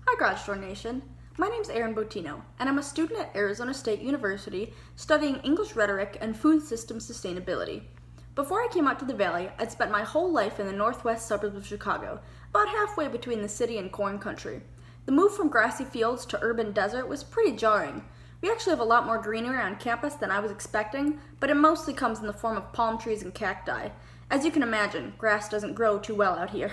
Hi, Garage Door Nation. My name's Aaron Botino, and I'm a student at Arizona State University studying English rhetoric and food system sustainability. Before I came out to the Valley, I'd spent my whole life in the northwest suburbs of Chicago, about halfway between the city and corn country. The move from grassy fields to urban desert was pretty jarring. We actually have a lot more greenery on campus than I was expecting, but it mostly comes in the form of palm trees and cacti. As you can imagine, grass doesn't grow too well out here.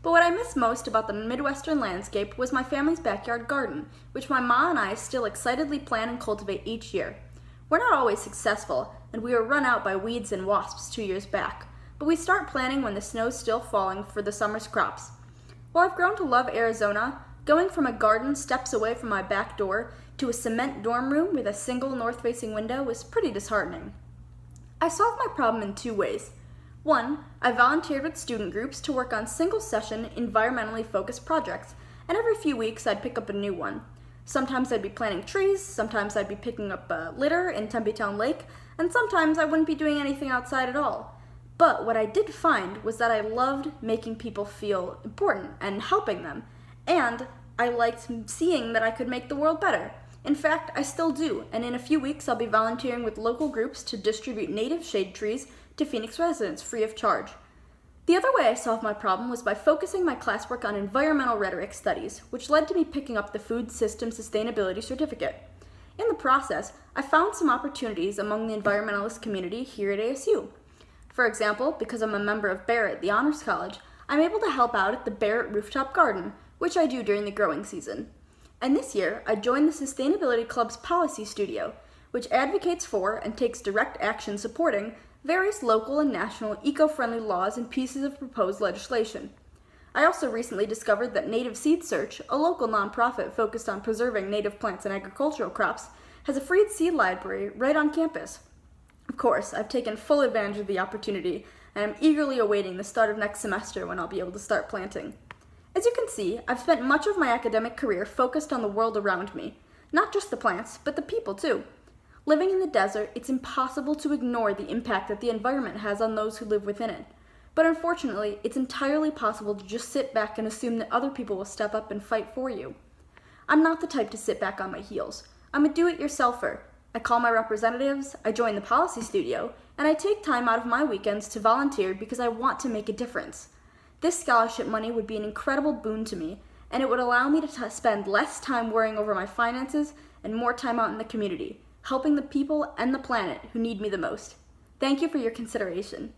But what I miss most about the Midwestern landscape was my family's backyard garden, which my ma and I still excitedly plant and cultivate each year. We're not always successful, and we were run out by weeds and wasps 2 years back, but we start planting when the snow's still falling for the summer's crops. While I've grown to love Arizona, going from a garden steps away from my back door to a cement dorm room with a single north-facing window was pretty disheartening. I solved my problem in 2 ways. One, I volunteered with student groups to work on single-session, environmentally focused projects, and every few weeks I'd pick up a new one. Sometimes I'd be planting trees, sometimes I'd be picking up litter in Tempe-Town Lake, and sometimes I wouldn't be doing anything outside at all. But what I did find was that I loved making people feel important and helping them, and I liked seeing that I could make the world better. In fact, I still do, and in a few weeks I'll be volunteering with local groups to distribute native shade trees to Phoenix residents free of charge. The other way I solved my problem was by focusing my classwork on environmental rhetoric studies, which led to me picking up the Food System Sustainability Certificate. In the process, I found some opportunities among the environmentalist community here at ASU. For example, because I'm a member of Barrett, the Honors College, I'm able to help out at the Barrett Rooftop Garden, which I do during the growing season. And this year, I joined the Sustainability Club's Policy Studio, which advocates for and takes direct action supporting various local and national eco-friendly laws and pieces of proposed legislation. I also recently discovered that Native Seed Search, a local nonprofit focused on preserving native plants and agricultural crops, has a free seed library right on campus. Of course, I've taken full advantage of the opportunity, and I'm eagerly awaiting the start of next semester when I'll be able to start planting. As you can see, I've spent much of my academic career focused on the world around me, not just the plants, but the people too. Living in the desert, it's impossible to ignore the impact that the environment has on those who live within it. But unfortunately, it's entirely possible to just sit back and assume that other people will step up and fight for you. I'm not the type to sit back on my heels. I'm a do-it-yourselfer. I call my representatives, I join the policy studio, and I take time out of my weekends to volunteer because I want to make a difference. This scholarship money would be an incredible boon to me, and it would allow me to spend less time worrying over my finances and more time out in the community, helping the people and the planet who need me the most. Thank you for your consideration.